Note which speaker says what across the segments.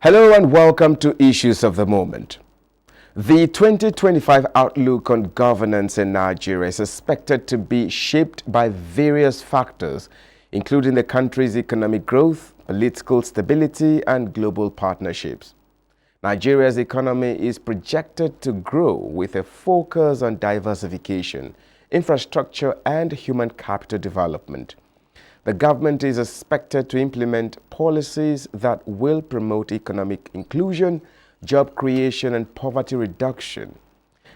Speaker 1: Hello and welcome to Issues of the Moment. The 2025 outlook on governance in Nigeria is expected to be shaped by various factors, including the country's economic growth, political stability, and global partnerships. Nigeria's economy is projected to grow with a focus on diversification, infrastructure, and human capital development. The government is expected to implement policies that will promote economic inclusion, job creation, and poverty reduction.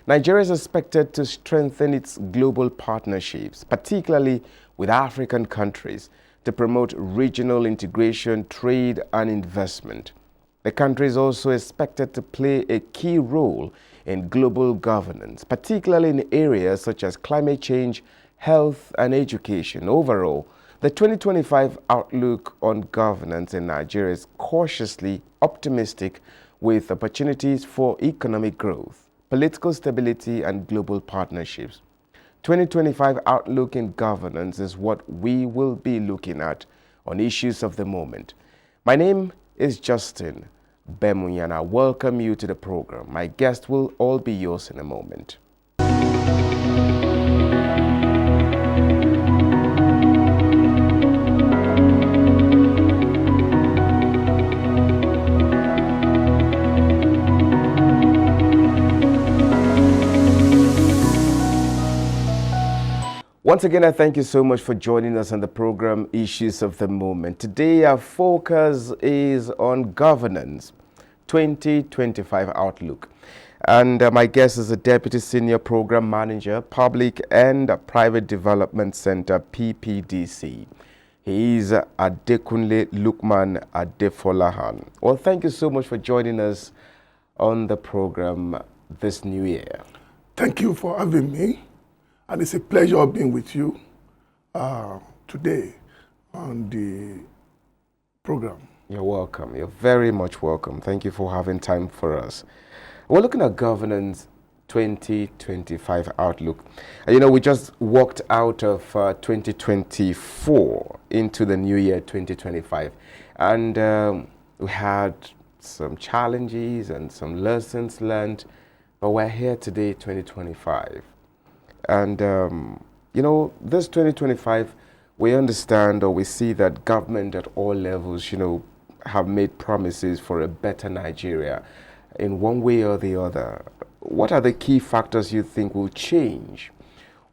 Speaker 1: Nigeria is expected to strengthen its global partnerships, particularly with African countries, to promote regional integration, trade, and investment. The country is also expected to play a key role in global governance, particularly in areas such as climate change, health, and education. Overall, the 2025 outlook on governance in Nigeria is cautiously optimistic, with opportunities for economic growth, political stability, and global partnerships. 2025 outlook in governance is what we will be looking at on Issues of the Moment. My name is Justin Bemuyan. I welcome you to the program. My guest will all be yours in a moment. Once again, I thank you so much for joining us on the program Issues of the Moment. Today, our focus is on governance, 2025 outlook. And my guest is the Deputy Senior Program Manager, Public and Private Development Center, Ppdc. He is Adekunle Lukman Adefolahan. Well, thank you so much for joining us on the program this new year.
Speaker 2: Thank you for having me. And it's a pleasure being with you today on the program.
Speaker 1: You're welcome. You're very much welcome. Thank you for having time for us. We're looking at governance 2025 outlook. You know, we just walked out of 2024 into the new year 2025. And we had some challenges and some lessons learned. But we're here today, 2025. And, you know, this 2025, we understand or we see that government at all levels, you know, have made promises for a better Nigeria in one way or the other. What are the key factors you think will change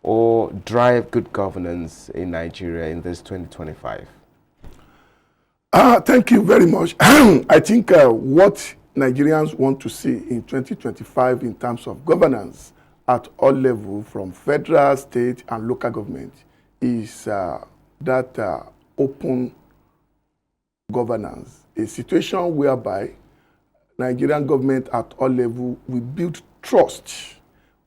Speaker 1: or drive good governance in Nigeria in this 2025?
Speaker 2: Thank you very much. I think what Nigerians want to see in 2025 in terms of governance at all levels, from federal, state, and local government, is that open governance, a situation whereby Nigerian government at all levels will build trust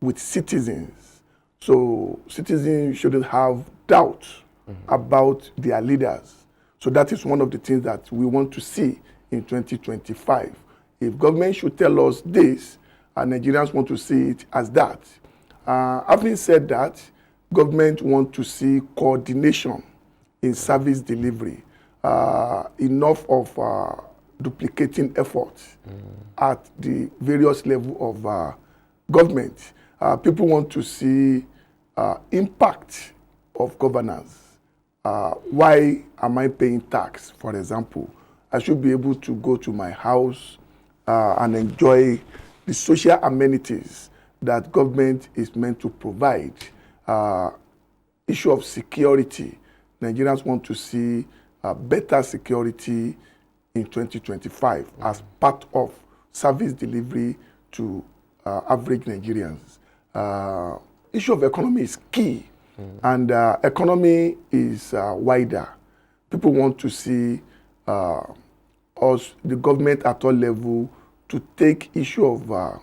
Speaker 2: with citizens. So citizens shouldn't have doubt about their leaders. So that is one of the things that we want to see in 2025. If government should tell us this, and Nigerians want to see it as that. Having said that, government want to see coordination in service delivery, enough of duplicating efforts at the various levels of government. People want to see impact of governance. Why am I paying tax, for example? I should be able to go to my house and enjoy the social amenities that government is meant to provide. Issue of security. Nigerians want to see better security in 2025 as part of service delivery to average Nigerians. Issue of economy is key, and economy is wider. People want to see us, the government at all levels, to take issue of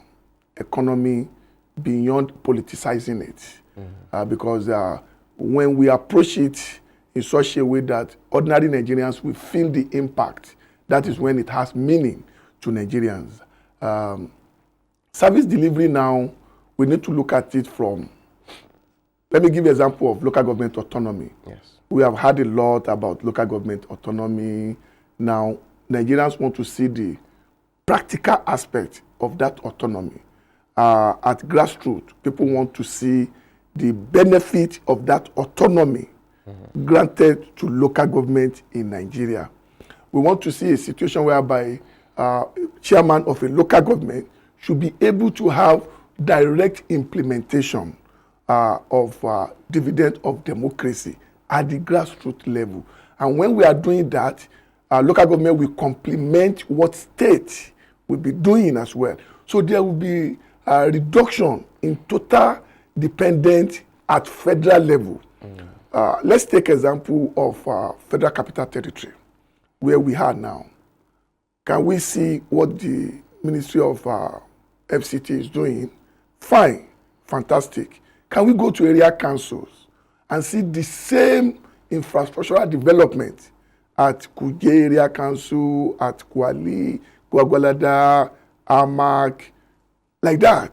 Speaker 2: economy beyond politicizing it. Because when we approach it in such a way that ordinary Nigerians will feel the impact, that is when it has meaning to Nigerians. Service delivery now, we need to look at it from, let me give you an example of local government autonomy.
Speaker 1: Yes.
Speaker 2: We have heard a lot about local government autonomy. Now, Nigerians want to see the practical aspect of that autonomy. At grassroots, people want to see the benefit of that autonomy granted to local government in Nigeria. We want to see a situation whereby chairman of a local government should be able to have direct implementation of dividend of democracy at the grassroots level. And when we are doing that, local government will complement what state will be doing as well. So there will be a reduction in total dependence at federal level. Let's take example of Federal Capital Territory, where we are now. Can we see what the Ministry of FCT is doing? Fine, fantastic. Can we go to area councils and see the same infrastructural development at Kuje Area Council, at Kuali, Gwagwalada, Amak, like that?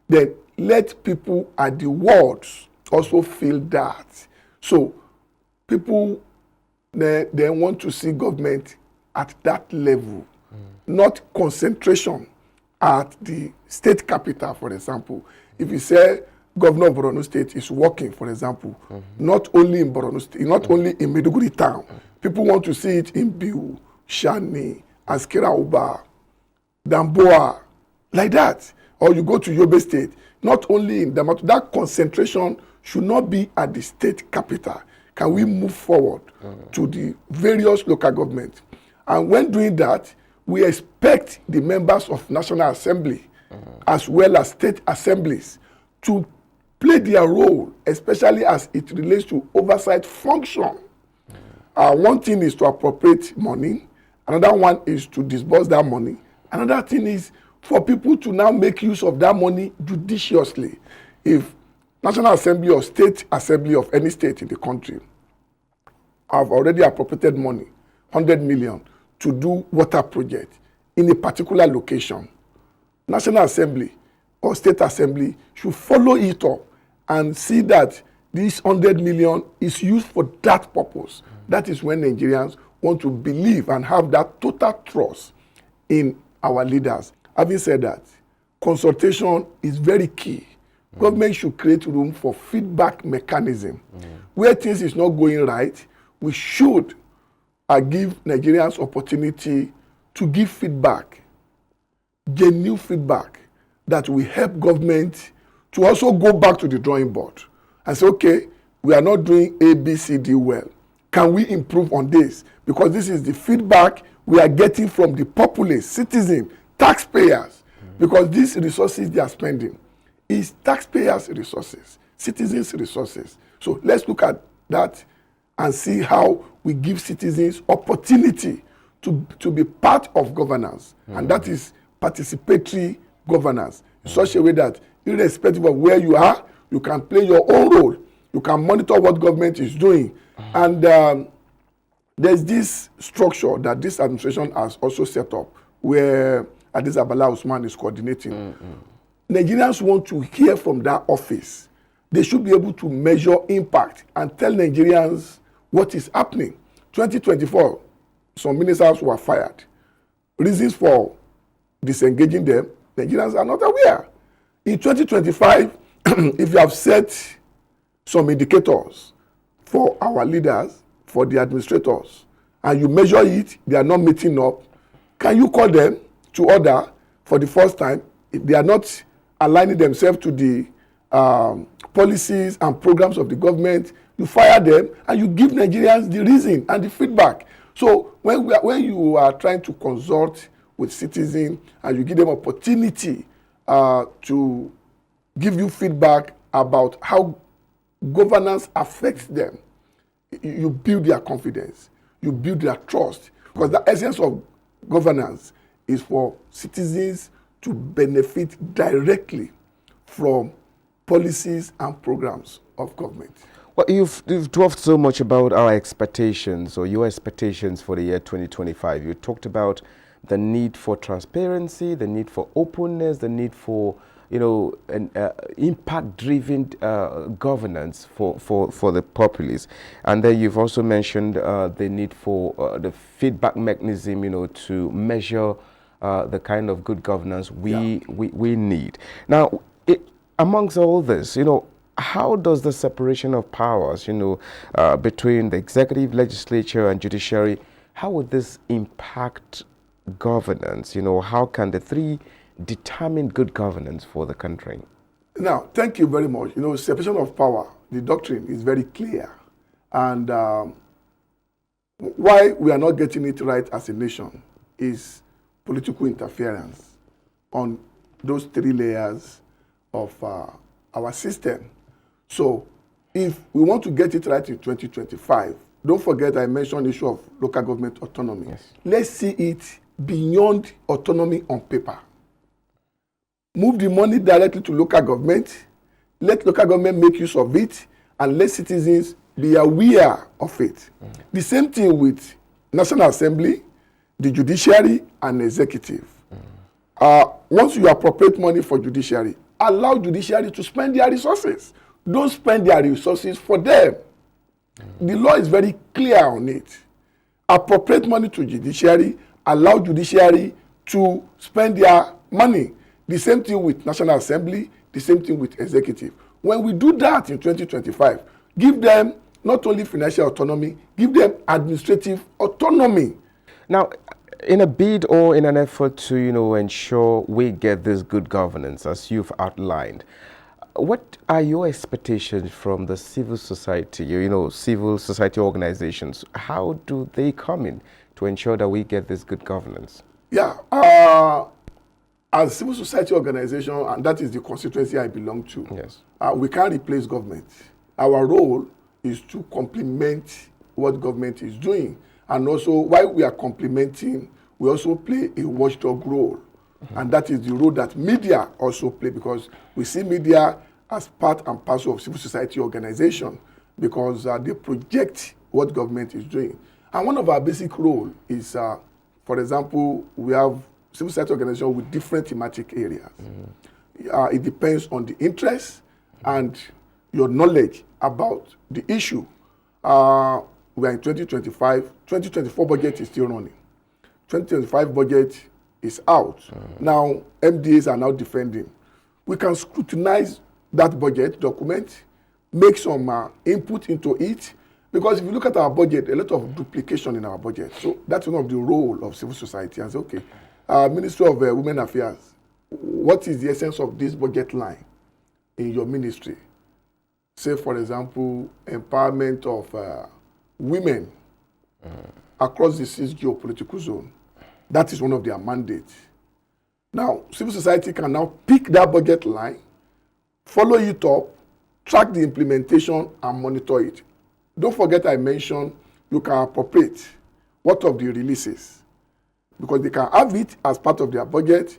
Speaker 2: Then let people at the wards also feel that. So people they want to see government at that level, not concentration at the state capital, for example. If you say Governor of Borno State is working, for example, not only in Borno State, not only in Maiduguri town, people want to see it in Biu, Shani, Askira Uba, Damboa, like that. Or you go to Yobe State, not only in Damatu, that concentration should not be at the state capital. Can we move forward to the various local governments? And when doing that, we expect the members of National Assembly as well as state assemblies to play their role, especially as it relates to oversight function. One thing is to appropriate money. Another one is to disburse that money. Another thing is for people to now make use of that money judiciously. If National Assembly or State Assembly of any state in the country have already appropriated money, 100 million, to do water project in a particular location, National Assembly or State Assembly should follow it up and see that this 100 million is used for that purpose. That is when Nigerians want to believe and have that total trust in our leaders. Having said that, consultation is very key. Government should create room for feedback mechanism. Where things is not going right, we should give Nigerians opportunity to give feedback, genuine feedback that will help government to also go back to the drawing board and say, okay, we are not doing A, B, C, D well. Can we improve on this? Because this is the feedback we are getting from the populace, citizens, taxpayers, because these resources they are spending is taxpayers' resources, citizens' resources. So let's look at that and see how we give citizens opportunity to be part of governance. And that is participatory governance, in such a way that irrespective of where you are, you can play your own role. You can monitor what government is doing. And there's this structure that this administration has also set up where Adiz Abala Usman is coordinating. Nigerians want to hear from that office. They should be able to measure impact and tell Nigerians what is happening. 2024, some ministers were fired. Reasons for disengaging them, Nigerians are not aware. In 2025, if you have set some indicators for our leaders, for the administrators, and you measure it, they are not meeting up, can you call them to order for the first time? If they are not aligning themselves to the policies and programs of the government, you fire them and you give Nigerians the reason and the feedback. So when you are trying to consult with citizens and you give them opportunity to give you feedback about how governance affects them, you build their confidence, you build their trust. Because the essence of governance is for citizens to benefit directly from policies and programs of government.
Speaker 1: Well, you've talked so much about our expectations or your expectations for the year 2025. You talked about the need for transparency, the need for openness, the need for an impact-driven governance for the populace. And then you've also mentioned the need for the feedback mechanism, to measure the kind of good governance we need. Now, amongst all this, how does the separation of powers, between the executive, legislature, and judiciary, how would this impact governance? How can the three determine good governance for the country?
Speaker 2: Now, thank you very much. Separation of power, the doctrine is very clear. And why we are not getting it right as a nation is political interference on those three layers of our system. So if we want to get it right in 2025, don't forget I mentioned the issue of local government autonomy.
Speaker 1: Yes.
Speaker 2: Let's see it beyond autonomy on paper. Move the money directly to local government, let local government make use of it, and let citizens be aware of it. The same thing with National Assembly, the judiciary, and executive. Once you appropriate money for judiciary, allow judiciary to spend their resources. Don't spend their resources for them. The law is very clear on it. Appropriate money to judiciary, allow judiciary to spend their money. The same thing with National Assembly, the same thing with executive. When we do that in 2025, give them not only financial autonomy, give them administrative autonomy.
Speaker 1: Now, in a bid or in an effort to, ensure we get this good governance, as you've outlined, what are your expectations from the civil society, civil society organizations? How do they come in to ensure that we get this good governance?
Speaker 2: Yeah, as civil society organization, and that is the constituency I belong to,
Speaker 1: yes,
Speaker 2: we can't replace government. Our role is to complement what government is doing. And also, while we are complementing, we also play a watchdog role. And that is the role that media also play, because we see media as part and parcel of civil society organization, because they project what government is doing. And one of our basic role is, for example, we have civil society organization with different thematic areas. It depends on the interest and your knowledge about the issue. We are in 2025. 2024 budget is still running. 2025 budget is out. Now, MDAs are now defending. We can scrutinize that budget document, make some input into it, because if you look at our budget, a lot of duplication in our budget. So that's one of the role of civil society. And say, okay, Ministry of Women Affairs, what is the essence of this budget line in your ministry? Say, for example, empowerment of women across the 6 geopolitical zone. That is one of their mandates. Now, civil society can now pick that budget line, follow it up, track the implementation, and monitor it. Don't forget I mentioned you can appropriate what of the releases, because they can have it as part of their budget.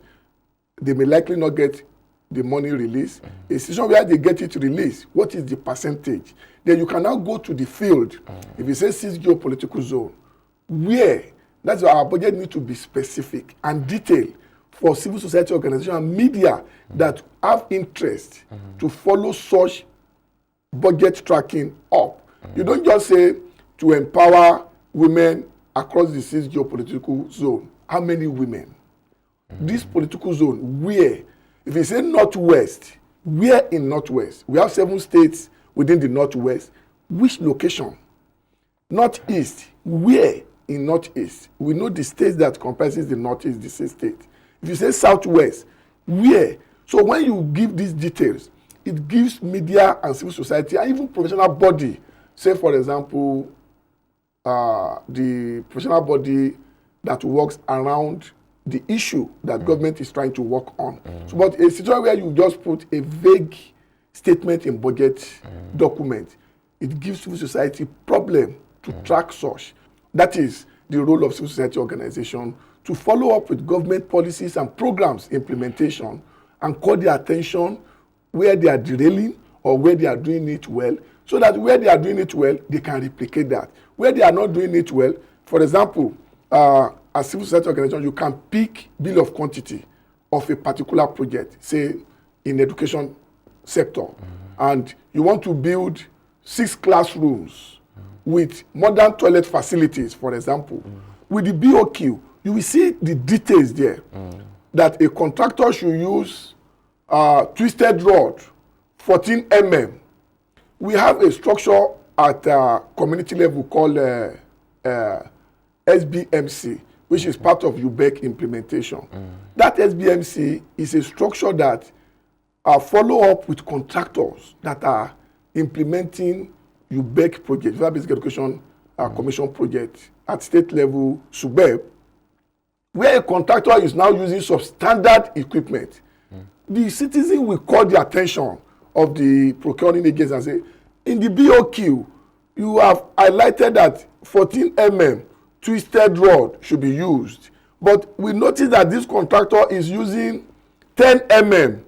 Speaker 2: They may likely not get the money released. A situation where they get it released, what is the percentage? Then you can now go to the field. If you say 6 geopolitical zone, where, that's why our budget needs to be specific and detailed for civil society organization and media that have interest to follow such budget tracking up. You don't just say to empower women across the 6 geopolitical zone. How many women? This political zone, where? If you say Northwest, where in Northwest? We have 7 states within the Northwest. Which location? Northeast, where in Northeast? We know the states that comprises the Northeast, the 6 states. If you say Southwest, where? So when you give these details, it gives media and civil society and even professional body, say for example, the professional body that works around the issue that government is trying to work on. So, but a situation where you just put a vague statement in budget document, it gives civil society problem to track such. That is the role of civil society organization, to follow up with government policies and programs implementation and call their attention where they are derailing or where they are doing it well, so that where they are doing it well, they can replicate that. Where they are not doing it well, for example, as civil society organization, you can pick bill of quantity of a particular project, say in education sector, and you want to build 6 classrooms with modern toilet facilities, for example. With the BOQ, you will see the details there. That a contractor should use twisted rod, 14 mm. We have a structure at community level called SBMC, which is part of UBEC implementation. That SBMC is a structure that follow up with contractors that are implementing UBEC project, Federal Basic Education Commission project at state level, SUBEB, where a contractor is now using substandard equipment. The citizen will call the attention of the procuring agents and say, in the BOQ, you have highlighted that 14 mm twisted rod should be used. But we notice that this contractor is using 10 mm,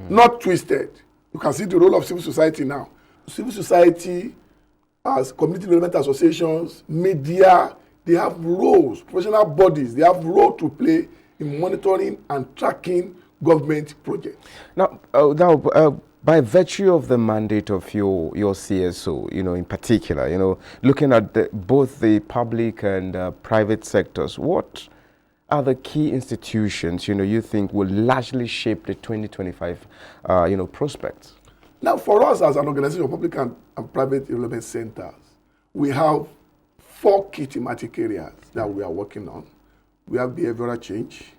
Speaker 2: not twisted. You can see the role of civil society now. Civil society, as community development associations, media, they have roles, professional bodies, they have role to play in monitoring and tracking government projects.
Speaker 1: Now, by virtue of the mandate of your CSO, in particular, looking at both the public and private sectors, what are the key institutions, you think will largely shape the 2025, prospects?
Speaker 2: Now, for us as an organization of public and private development centers, we have 4 key thematic areas that we are working on. We have behavioral change,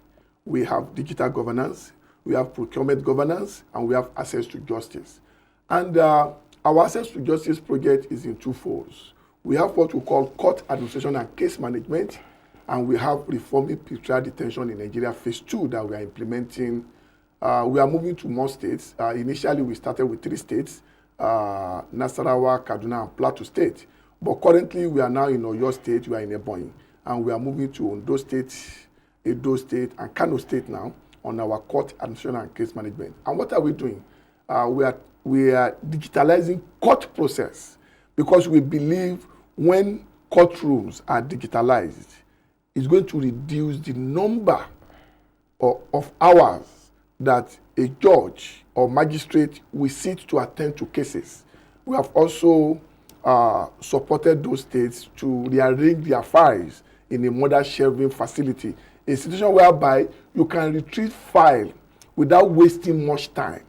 Speaker 2: we have digital governance, we have procurement governance, and we have access to justice. And our access to justice project is in 2 folds. We have what we call court administration and case management, and we have reforming pretrial detention in Nigeria phase 2 that we are implementing. We are moving to more states. Initially, we started with 3 states, Nasarawa, Kaduna, and Plateau State. But currently, we are now in Oyo State, we are in Ebonyi, and we are moving to Ondo State, Edo State, and Kano State now on our court administration and case management. And what are we doing? We are digitalizing court process because we believe when courtrooms are digitalized, it's going to reduce the number of hours that a judge or magistrate will sit to attend to cases. We have also supported those states to rearrange their files in a modern shelving facility, a situation whereby you can retrieve file without wasting much time.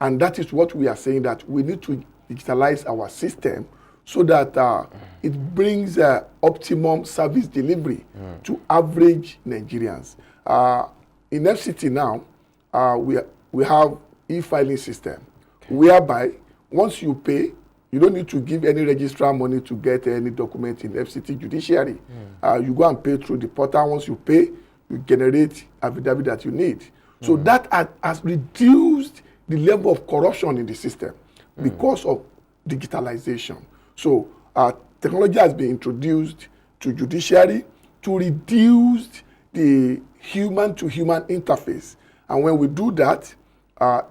Speaker 2: And that is what we are saying, that we need to digitalize our system so that it brings optimum service delivery to average Nigerians. In FCT now, we have e-filing system, whereby once you pay, you don't need to give any registrar money to get any document in FCT judiciary. You go and pay through the portal. Once you pay, you generate affidavit that you need. So that has reduced the level of corruption in the system because of digitalization. So technology has been introduced to judiciary to reduce the human-to-human interface. And when we do that,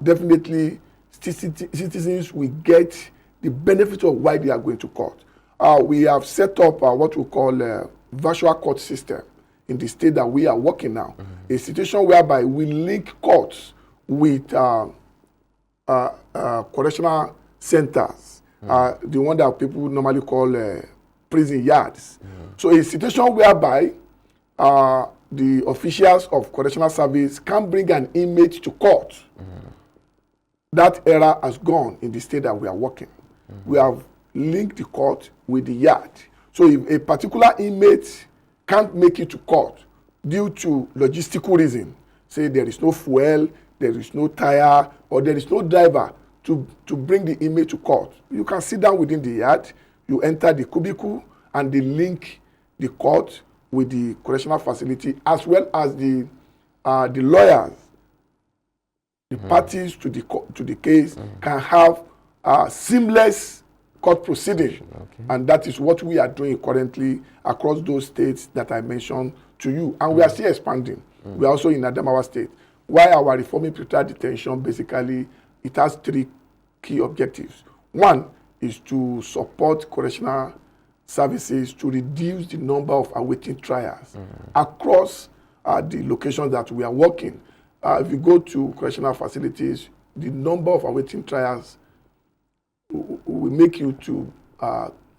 Speaker 2: definitely citizens will get the benefit of why they are going to court. We have set up what we call a virtual court system in the state that we are working now. A situation whereby we link courts with correctional centers, the one that people normally call prison yards. So a situation whereby the officials of correctional service can bring an inmate to court. That era has gone in the state that we are working. We have linked the court with the yard. So if a particular inmate can't make it to court due to logistical reason, say there is no fuel, there is no tire, or there is no driver to bring the inmate to court, you can sit down within the yard, you enter the cubicle, and they link the court with the correctional facility, as well as the lawyers, the parties to the case can have seamless court proceeding. And that is what we are doing currently across those states that I mentioned to you. And we are still expanding. We are also in Adamawa State. Why our reforming pretrial detention, basically, it has 3 key objectives. One is to support correctional services to reduce the number of awaiting trials across the locations that we are working. If you go to correctional facilities, the number of awaiting trials will make you to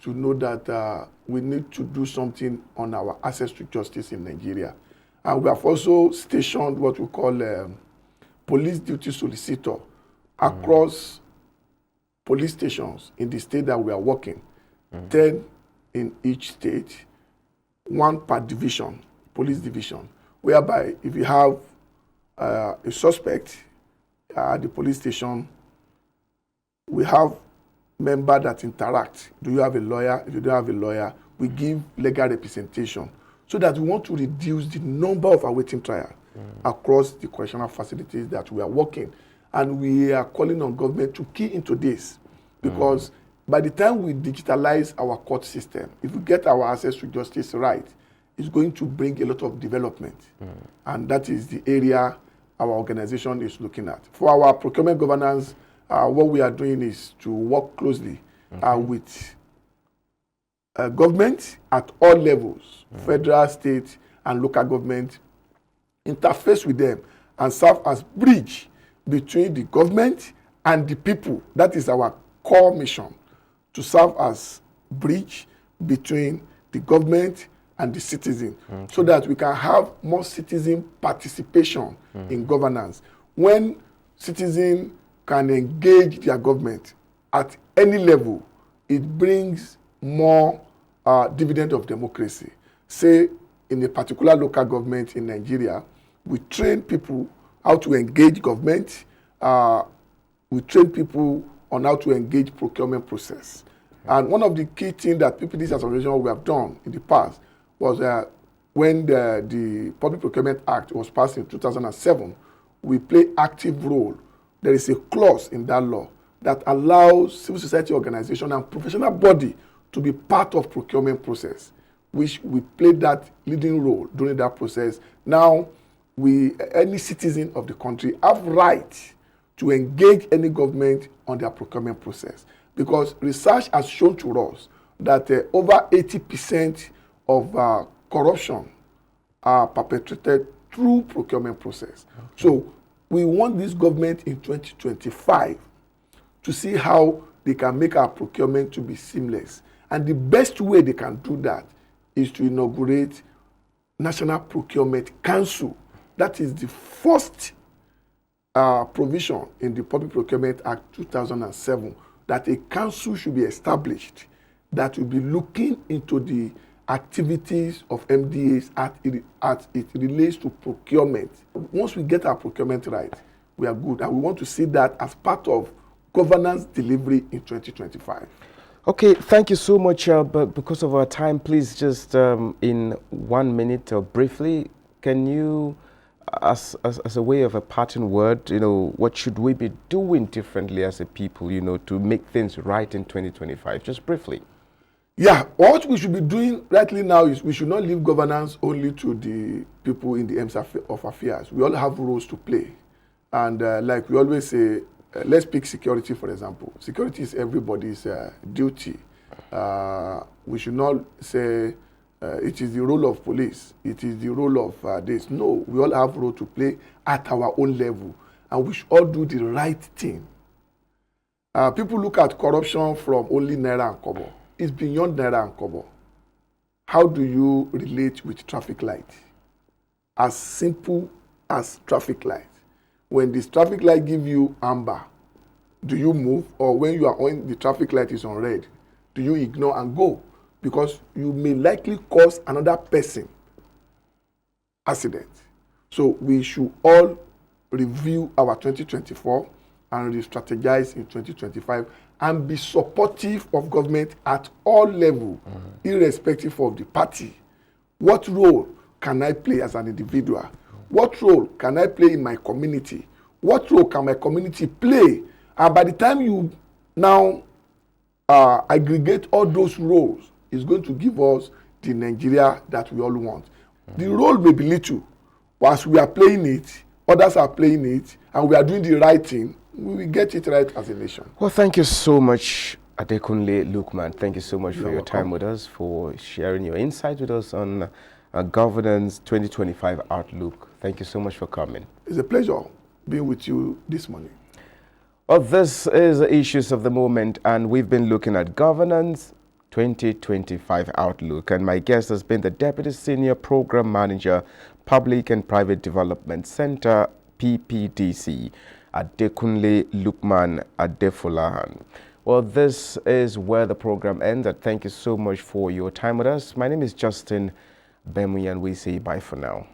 Speaker 2: know that we need to do something on our access to justice in Nigeria. And we have also stationed what we call police duty solicitor across police stations in the state that we are working. 10 in each state, 1 per division, police division, whereby if you have a suspect at the police station, we have members that interact. Do you have a lawyer? If you don't have a lawyer, we give legal representation so that we want to reduce the number of awaiting trial across the correctional facilities that we are working. And we are calling on government to key into this because by the time we digitalize our court system, if we get our access to justice right, it's going to bring a lot of development. And that is the area our organization is looking at. For our procurement governance, what we are doing is to work closely with government at all levels, federal, state, and local government, interface with them and serve as bridge between the government and the people. That is our core mission, to serve as bridge between the government and the citizen, so that we can have more citizen participation in governance. When citizens can engage their government at any level, it brings more dividend of democracy. Say, in a particular local government in Nigeria, we train people how to engage government. We train people on how to engage procurement process. And one of the key things that Ppdc as an organization we have done in the past was when the Public Procurement Act was passed in 2007, we play active role. There is a clause in that law that allows civil society organization and professional body to be part of procurement process, which we played that leading role during that process. Now, any citizen of the country have right to engage any government on their procurement process, because research has shown to us that over 80% of corruption are perpetrated through procurement process. So we want this government in 2025 to see how they can make our procurement to be seamless. And the best way they can do that is to inaugurate National Procurement Council. That is the first provision in the Public Procurement Act 2007, that a council should be established that will be looking into the activities of MDAs as it relates to procurement. Once we get our procurement right, we are good. And we want to see that as part of governance delivery in 2025.
Speaker 1: Okay, thank you so much. But because of our time, please just in 1 minute or briefly, can you, as a way of a parting word, what should we be doing differently as a people, to make things right in 2025? Just briefly.
Speaker 2: Yeah, what we should be doing rightly now is we should not leave governance only to the people in the ends of affairs. We all have roles to play. And like we always say, let's pick security, for example. Security is everybody's duty. We should not say it is the role of police, it is the role of this. No, we all have a role to play at our own level. And we should all do the right thing. People look at corruption from only Naira and Kobo. It's beyond Naira and Kobo. How do you relate with traffic light? As simple as traffic light. When this traffic light gives you amber, do you move? Or when you are on, the traffic light is on red, do you ignore and go? Because you may likely cause another person accident. So we should all review our 2024 and re-strategize in 2025 and be supportive of government at all levels, irrespective of the party. What role can I play as an individual? What role can I play in my community? What role can my community play? And by the time you now aggregate all those roles, it's going to give us the Nigeria that we all want. The role may be little, but as we are playing it, others are playing it, and we are doing the right thing, we will get it right as a nation.
Speaker 1: Well, thank you so much, Adekunle Lukman. Thank you so much for your time with us, for sharing your insight with us on Governance 2025 Outlook. Thank you so much for coming.
Speaker 2: It's a pleasure being with you this morning.
Speaker 1: Well, this is Issues of the Moment, and we've been looking at Governance 2025 Outlook. And my guest has been the Deputy Senior Program Manager, Public and Private Development Center, Ppdc, Adekunle Lukman Adefolahan. Well, this is where the program ended. Thank you so much for your time with us. My name is Justin Bemui, and we say bye for now.